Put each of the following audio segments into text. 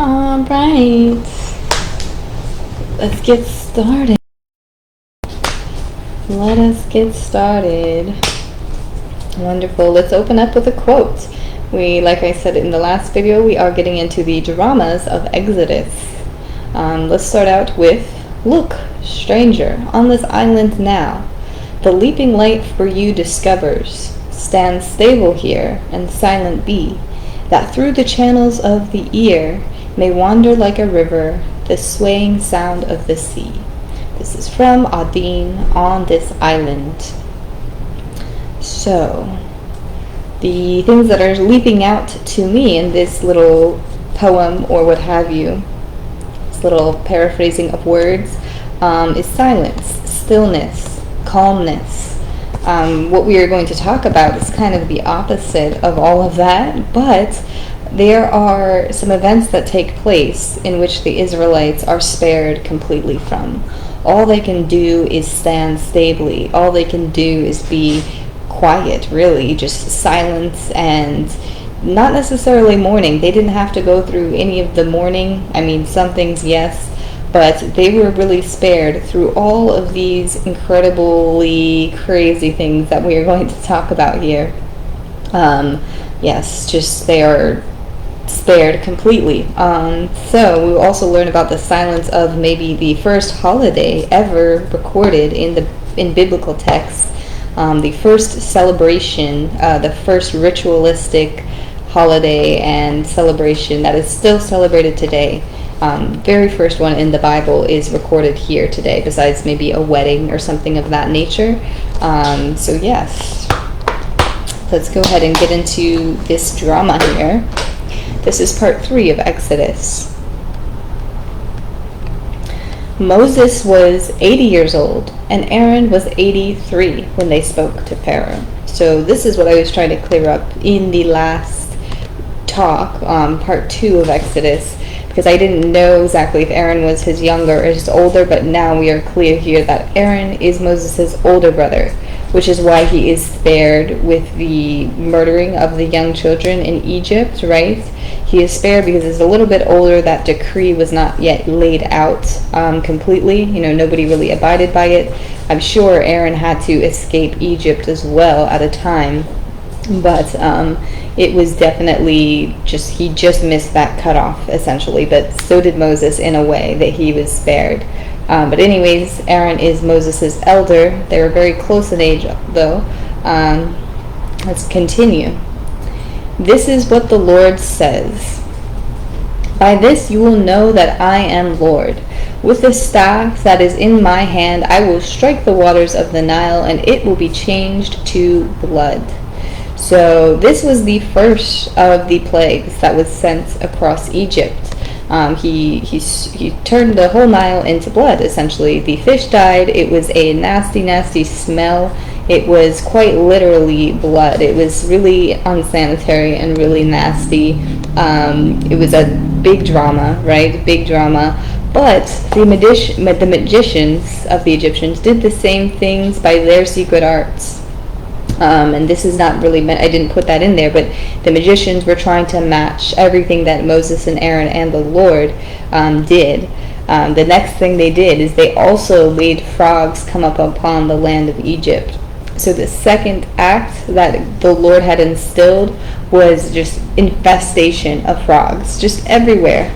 Alright, let's get started. Let us get started. Wonderful. Let's open up with a quote. Like I said in the last video, we are getting into the dramas of Exodus. Let's start out with, "Look, stranger, on this island now, the leaping light for you discovers. Stand stable here and silent be, that through the channels of the ear may wander like a river the swaying sound of the sea." This is from Adin, On This Island. So, the things that are leaping out to me in this little poem or what have you, this little paraphrasing of words, is silence, stillness, calmness. What we are going to talk about is kind of the opposite of all of that, but there are some events that take place in which the Israelites are spared completely from. All they can do is stand stably. All they can do is be quiet, really, just silence, and not necessarily mourning. They didn't have to go through any of the mourning. I mean, some things, yes, but they were really spared through all of these incredibly crazy things that we are going to talk about here. Yes, just they are spared completely. So we will also learn about the silence of maybe the first holiday ever recorded in biblical texts, the first celebration, the first ritualistic holiday and celebration that is still celebrated today. Very first one in the Bible is recorded here today, besides maybe a wedding or something of that nature. So yes, let's go ahead and get into this drama here. This is part 3 of Exodus. Moses was 80 years old, and Aaron was 83 when they spoke to Pharaoh. So this is what I was trying to clear up in the last talk, part 2 of Exodus, because I didn't know exactly if Aaron was his younger or his older, but now we are clear here that Aaron is Moses' older brother, which is why he is spared with the murdering of the young children in Egypt, right? He is spared because he's a little bit older. That decree was not yet laid out completely. Nobody really abided by it. I'm sure Aaron had to escape Egypt as well at a time, but it was definitely he just missed that cutoff, essentially, but so did Moses in a way that he was spared. But anyways, Aaron is Moses' elder. They were very close in age, though. Let's continue. "This is what the Lord says. By this you will know that I am Lord. With the staff that is in my hand, I will strike the waters of the Nile, and it will be changed to blood." So this was the first of the plagues that was sent across Egypt. He turned the whole Nile into blood, essentially. The fish died. It was a nasty, nasty smell. It was quite literally blood. It was really unsanitary and really nasty. It was a big drama, right? Big drama. But the magicians of the Egyptians did the same things by their secret arts. And this is not really meant, I didn't put that in there, but the magicians were trying to match everything that Moses and Aaron and the Lord did. The next thing they did is they also made frogs come up upon the land of Egypt. So the second act that the Lord had instilled was just infestation of frogs, just everywhere.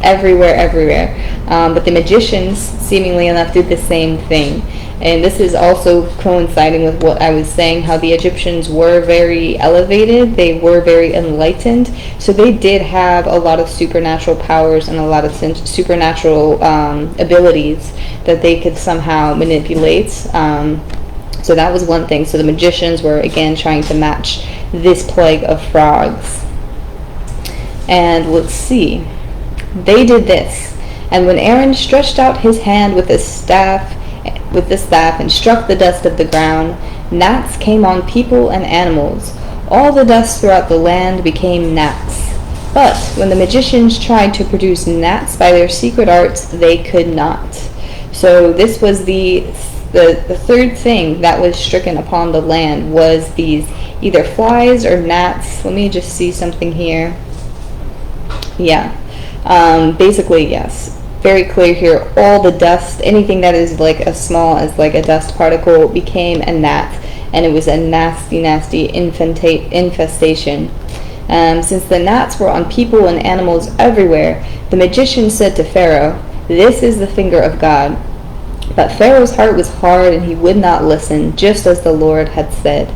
But the magicians, seemingly enough, did the same thing. And this is also coinciding with what I was saying, how the Egyptians were very elevated, they were very enlightened, so they did have a lot of supernatural powers and a lot of supernatural abilities that they could somehow manipulate. So that was one thing. So the magicians were, again, trying to match this plague of frogs. And let's see. They did this. "And when Aaron stretched out his hand with the staff and struck the dust of the ground, gnats came on people and animals. All the dust throughout the land became gnats. But when the magicians tried to produce gnats by their secret arts, they could not." So this was the third thing that was stricken upon the land, was these either flies or gnats. Let me just see something here. Yeah. Basically, yes, very clear here. All the dust, anything that is like as small as like a dust particle, became a gnat, and it was a nasty, nasty infestation. Since the gnats were on people and animals everywhere, the magician said to Pharaoh, "This is the finger of God." But Pharaoh's heart was hard, and he would not listen, just as the Lord had said.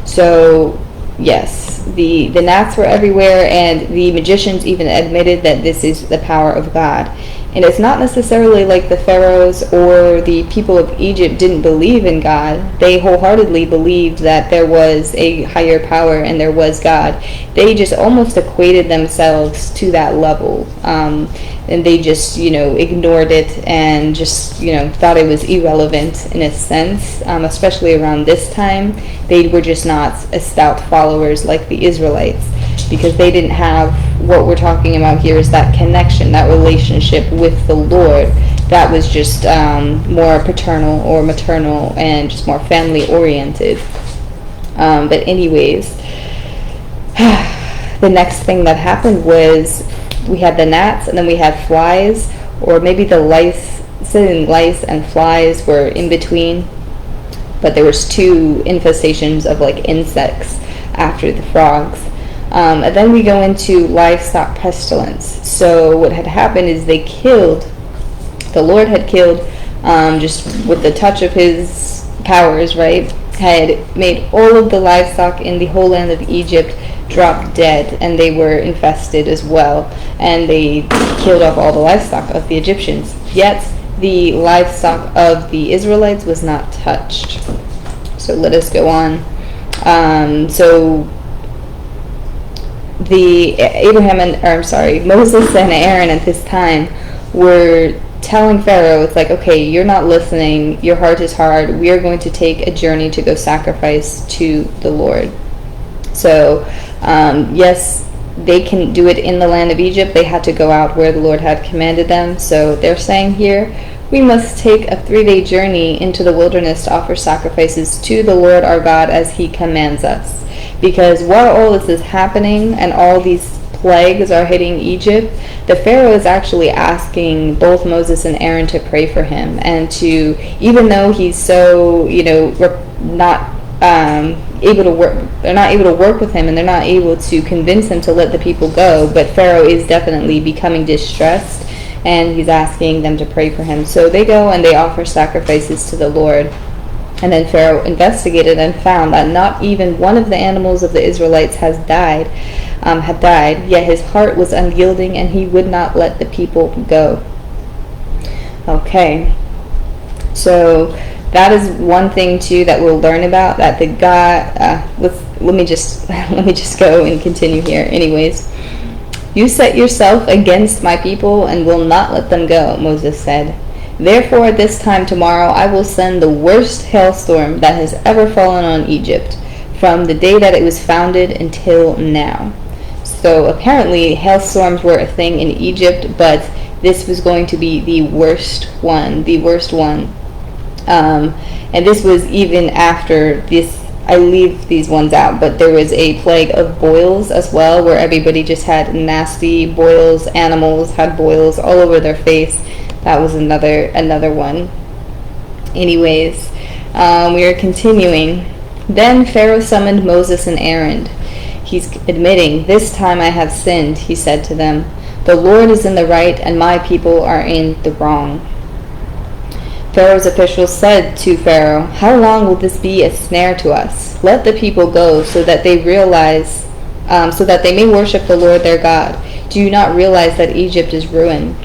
So, yes, the gnats were everywhere, and the magicians even admitted that this is the power of God. And it's not necessarily like the pharaohs or the people of Egypt didn't believe in God. They wholeheartedly believed that there was a higher power and there was God. They just almost equated themselves to that level. And they just, ignored it and just, thought it was irrelevant in a sense, especially around this time. They were just not as stout followers like the Israelites, because they didn't have what we're talking about here is that connection, that relationship with the Lord that was just more paternal or maternal and just more family oriented. But anyways, the next thing that happened was we had the gnats, and then we had flies, or maybe the lice, sitting lice and flies were in between, but there was two infestations of like insects after the frogs. And then we go into livestock pestilence. So what had happened is the Lord had killed, just with the touch of his powers, right, had made all of the livestock in the whole land of Egypt drop dead, and they were infested as well, and they killed off all the livestock of the Egyptians. Yet the livestock of the Israelites was not touched. So let us go on. Moses and Aaron at this time were telling Pharaoh, it's like, okay, you're not listening, your heart is hard, we are going to take a journey to go sacrifice to the Lord. So, yes, they can do it in the land of Egypt. They had to go out where the Lord had commanded them. So they're saying here, we must take a 3-day journey into the wilderness to offer sacrifices to the Lord our God as he commands us. Because while all this is happening and all these plagues are hitting Egypt, the Pharaoh is actually asking both Moses and Aaron to pray for him, and to, even though he's so, not able to work, they're not able to work with him, and they're not able to convince him to let the people go, but Pharaoh is definitely becoming distressed, and he's asking them to pray for him. So they go and they offer sacrifices to the Lord. And then Pharaoh investigated and found that not even one of the animals of the Israelites had died, yet his heart was unyielding, and he would not let the people go. Okay, so that is one thing too that we'll learn about, that the God. Let me just go and continue here. Anyways, you set yourself against my people and will not let them go, Moses said. Therefore, at this time tomorrow, I will send the worst hailstorm that has ever fallen on Egypt, from the day that it was founded until now. So apparently, hailstorms were a thing in Egypt, but this was going to be the worst one. And this was even after this. I leave these ones out, but there was a plague of boils as well, where everybody just had nasty boils. Animals had boils all over their face. That was another one. Anyways, we are continuing. Then Pharaoh summoned Moses and Aaron. He's admitting, this time I have sinned, he said to them. The Lord is in the right, and my people are in the wrong. Pharaoh's officials said to Pharaoh, how long will this be a snare to us? Let the people go so that they may worship the Lord their God. Do you not realize that Egypt is ruined?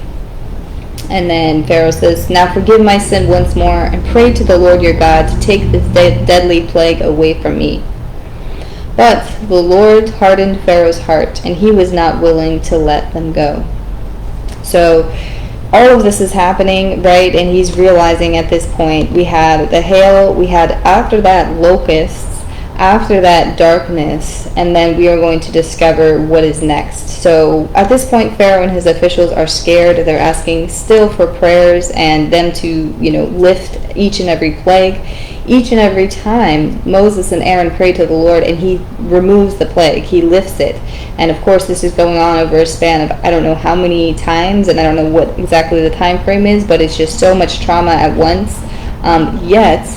And then Pharaoh says, now forgive my sin once more, and pray to the Lord your God to take this deadly plague away from me. But the Lord hardened Pharaoh's heart, and he was not willing to let them go. So all of this is happening, right? And he's realizing at this point, we had the hail, we had after that locusts, after that darkness, and then we are going to discover what is next. So at this point, Pharaoh and his officials are scared. They're asking still for prayers and them to, lift each and every plague, each and every time Moses and Aaron pray to the Lord and he removes the plague, he lifts it. And of course this is going on over a span of I don't know how many times, and I don't know what exactly the time frame is, but it's just so much trauma at once. Yet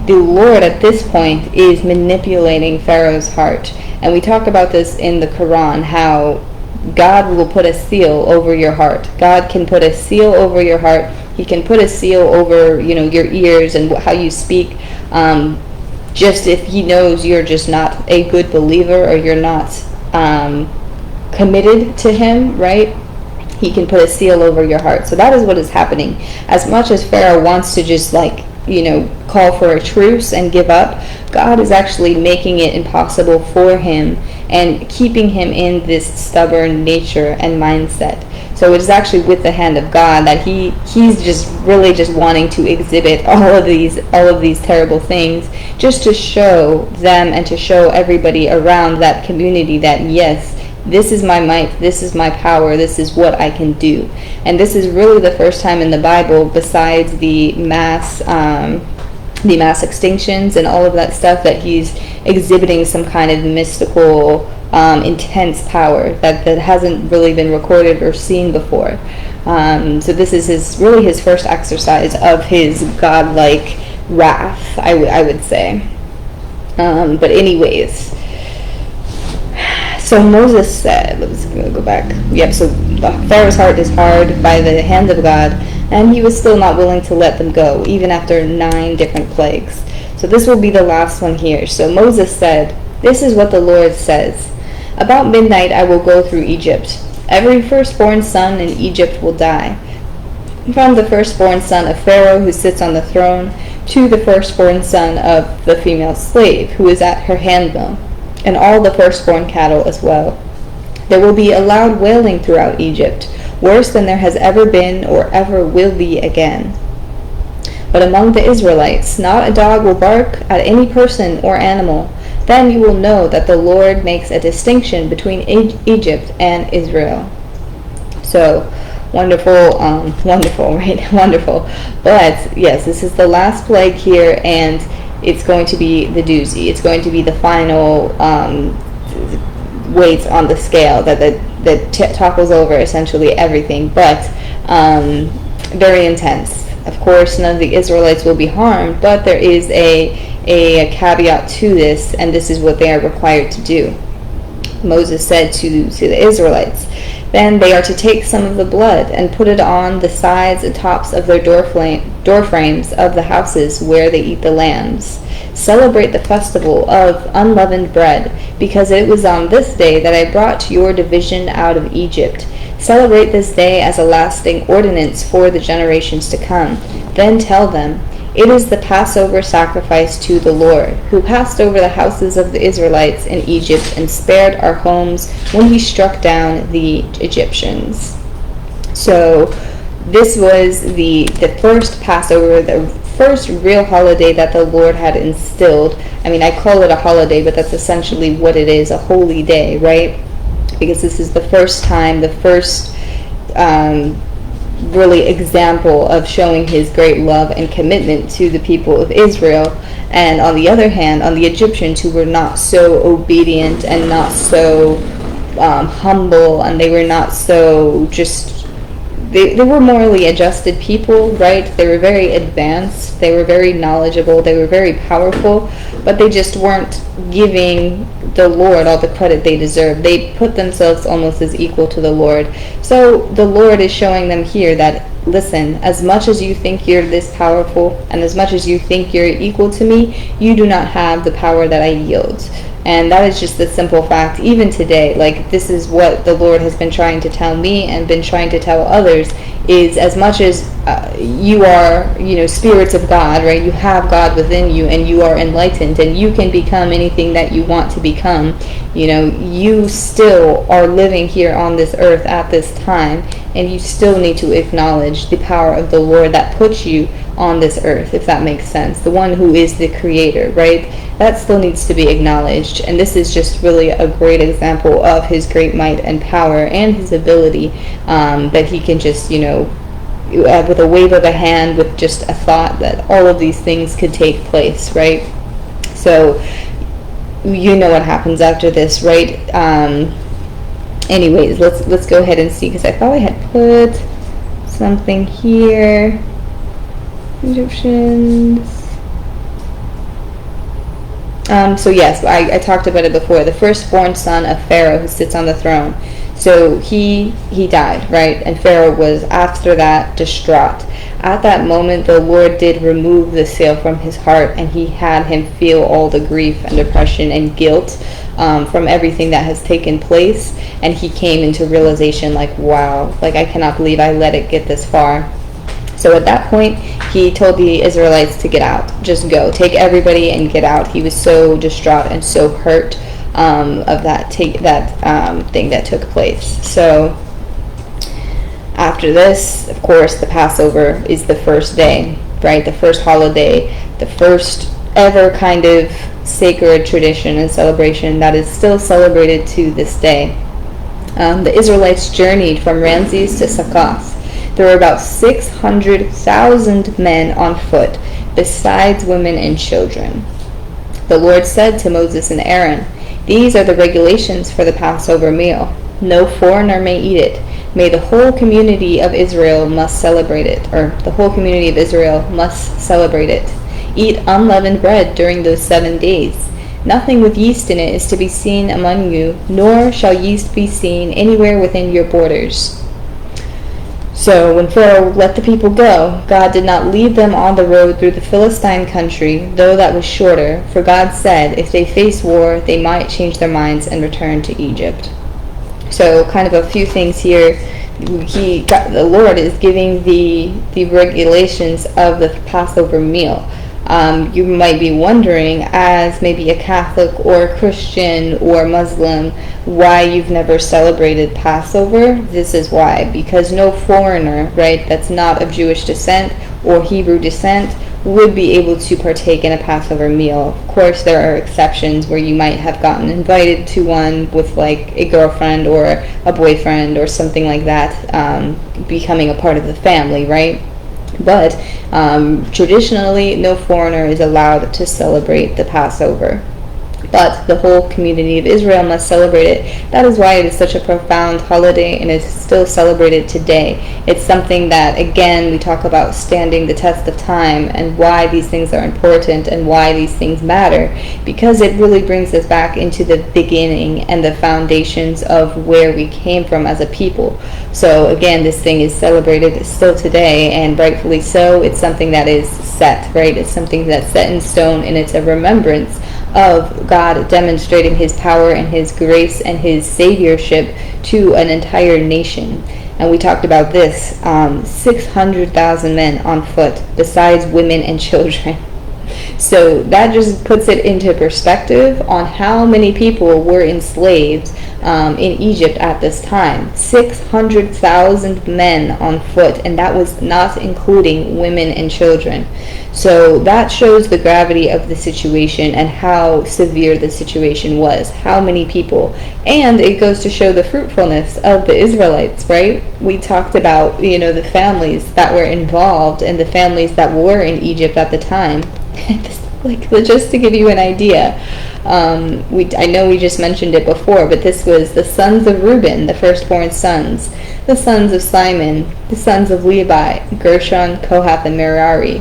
the Lord at this point is manipulating Pharaoh's heart. And we talk about this in the Quran, how God will put a seal over your heart. God can put a seal over your heart. He can put a seal over, your ears and how you speak. Just if he knows you're just not a good believer, or you're not committed to him, right? He can put a seal over your heart. So that is what is happening. As much as Pharaoh wants to just call for a truce and give up, God is actually making it impossible for him and keeping him in this stubborn nature and mindset. So it is actually with the hand of God that he's just really just wanting to exhibit all of these terrible things, just to show them and to show everybody around that community that yes, this is my might, this is my power, this is what I can do. And this is really the first time in the Bible, besides the mass extinctions and all of that stuff, that he's exhibiting some kind of mystical, intense power that hasn't really been recorded or seen before. So this is his first exercise of his godlike wrath, I would say. But anyways, so Moses said, let's go back. Yep, so Pharaoh's heart is hard by the hand of God, and he was still not willing to let them go, even after 9 different plagues. So this will be the last one here. So Moses said, "This is what the Lord says. About midnight I will go through Egypt. Every firstborn son in Egypt will die. From the firstborn son of Pharaoh who sits on the throne, to the firstborn son of the female slave who is at her handmill, and all the firstborn cattle as well. There will be a loud wailing throughout Egypt, worse than there has ever been or ever will be again. But among the Israelites, not a dog will bark at any person or animal. Then you will know that the Lord makes a distinction between Egypt and Israel." So, wonderful, right? Wonderful. But, yes, this is the last plague here, and it's going to be the doozy. It's going to be the final weight on the scale that topples over essentially everything, but very intense. Of course, none of the Israelites will be harmed, but there is a caveat to this, and this is what they are required to do. Moses said to the Israelites, "Then they are to take some of the blood and put it on the sides and tops of their door frames of the houses where they eat the lambs. Celebrate the festival of unleavened bread, because it was on this day that I brought your division out of Egypt. Celebrate this day as a lasting ordinance for the generations to come. Then tell them, it is the Passover sacrifice to the Lord, who passed over the houses of the Israelites in Egypt and spared our homes when he struck down the Egyptians." So this was the first Passover, the first real holiday that the Lord had instilled. I mean, I call it a holiday, but that's essentially what it is, a holy day, right? Because this is the first time, the first really example of showing his great love and commitment to the people of Israel. And on the other hand, on the Egyptians, who were not so obedient and not so humble, and they were not so just, they were morally adjusted people, right? They were very advanced, they were very knowledgeable, they were very powerful, but they just weren't giving the Lord all the credit they deserve. They put themselves almost as equal to the Lord. So the Lord is showing them here that, listen, as much as you think you're this powerful, and as much as you think you're equal to me, you do not have the power that I yield. And that is just the simple fact, even today. Like, this is what the Lord has been trying to tell me and been trying to tell others, is as much as you are, spirits of God, right? You have God within you, and you are enlightened, and you can become anything that you want to become. You still are living here on this earth at this time, and you still need to acknowledge the power of the Lord that puts you on this earth, if that makes sense. The one who is the creator, right? That still needs to be acknowledged. And this is just really a great example of his great might and power and his ability, that he can just, with a wave of a hand, with just a thought that all of these things could take place, right? So you know what happens after this, right? Anyways, let's go ahead and see, because I thought I had put something here. Egyptians. So yes, I talked about it before. The firstborn son of Pharaoh who sits on the throne. So he died, right? And Pharaoh was after that distraught. At that moment, the Lord did remove the seal from his heart, and he had him feel all the grief and depression and guilt from everything that has taken place. And he came into realization like, wow, like I cannot believe I let it get this far. So at that point, he told the Israelites to get out. Just go. Take everybody and get out. He was so distraught and so hurt of that thing that took place. So after this, of course, the Passover is the first day, right? The first holiday, the first ever kind of sacred tradition and celebration that is still celebrated to this day. The Israelites journeyed from Ramses to Succoth. There were about 600,000 men on foot, besides women and children. The Lord said to Moses and Aaron, "These are the regulations for the Passover meal. No foreigner may eat it. May the whole community of Israel must celebrate it," or the whole community of Israel must celebrate it. "Eat unleavened bread during those 7 days. Nothing with yeast in it is to be seen among you, nor shall yeast be seen anywhere within your borders." So when Pharaoh let the people go, God did not leave them on the road through the Philistine country, though that was shorter, for God said if they face war, they might change their minds and return to Egypt. So kind of a few things here. The Lord is giving the regulations of the Passover meal. You might be wondering, as maybe a Catholic or a Christian or Muslim, why you've never celebrated Passover. This is why. Because no foreigner, right, that's not of Jewish descent or Hebrew descent would be able to partake in a Passover meal. Of course, there are exceptions where you might have gotten invited to one with like a girlfriend or a boyfriend or something like that, becoming a part of the family, right? But traditionally, no foreigner is allowed to celebrate the Passover. But the whole community of Israel must celebrate it. That is why it is such a profound holiday and is still celebrated today. It's something that, again, we talk about standing the test of time and why these things are important and why these things matter, because it really brings us back into the beginning and the foundations of where we came from as a people. So again, this thing is celebrated still today, and rightfully so. It's something that is set, right? It's something that's set in stone, and it's a remembrance of God demonstrating his power and his grace and his saviorship to an entire nation. And we talked about this, 600,000 men on foot, besides women and children. So that just puts it into perspective on how many people were enslaved in Egypt at this time. 600,000 men on foot, and that was not including women and children. So that shows the gravity of the situation and how severe the situation was, how many people. And it goes to show the fruitfulness of the Israelites, right? We talked about, the families that were involved and the families that were in Egypt at the time. Just to give you an idea, I know we just mentioned it before, but this was the sons of Reuben, the firstborn sons, the sons of Simon, the sons of Levi, Gershon, Kohath, and Merari,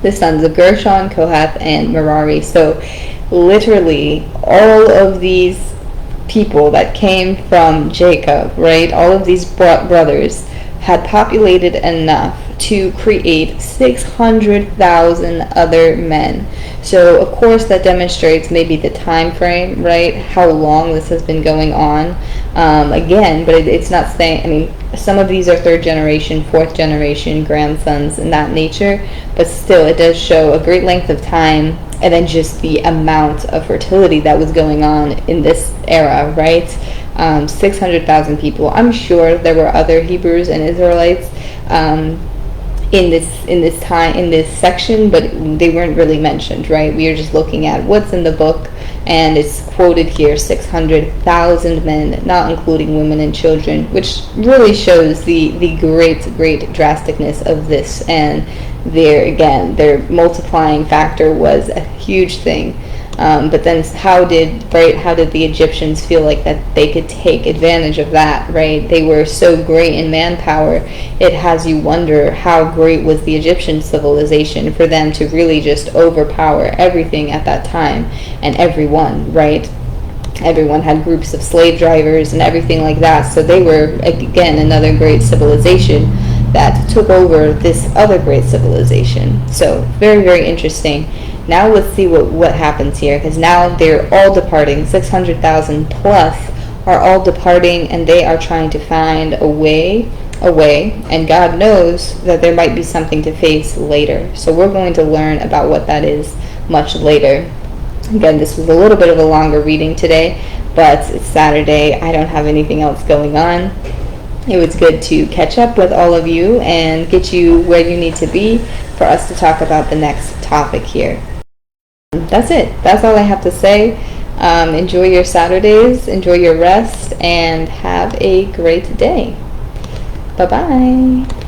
the sons of Gershon, Kohath, and Merari. So literally all of these people that came from Jacob, right, all of these brothers had populated enough to create 600,000 other men. So of course that demonstrates maybe the time frame, right? How long this has been going on. Again, but it's not saying, some of these are third generation, fourth generation, grandsons, and that nature, but still it does show a great length of time, and then just the amount of fertility that was going on in this era, right? 600,000 people. I'm sure there were other Hebrews and Israelites in this section, but they weren't really mentioned, right? We are just looking at what's in the book and it's quoted here 600,000 men, not including women and children, which really shows the great drasticness of this. And their multiplying factor was a huge thing. But then how did the Egyptians feel like that they could take advantage of that, right? They were so great in manpower. It has you wonder how great was the Egyptian civilization for them to really just overpower everything at that time and everyone, right? Everyone had groups of slave drivers and everything like that. So they were, again, another great civilization that took over this other great civilization. So very interesting. Now let's see what happens here, because now they're all departing. 600,000 plus are all departing, and they are trying to find a way, and God knows that there might be something to face later. So we're going to learn about what that is much later. Again, this was a little bit of a longer reading today, but it's Saturday. I don't have anything else going on. It was good to catch up with all of you and get you where you need to be for us to talk about the next topic here. That's it. That's all I have to say. Enjoy your Saturdays, enjoy your rest, and have a great day. Bye-bye.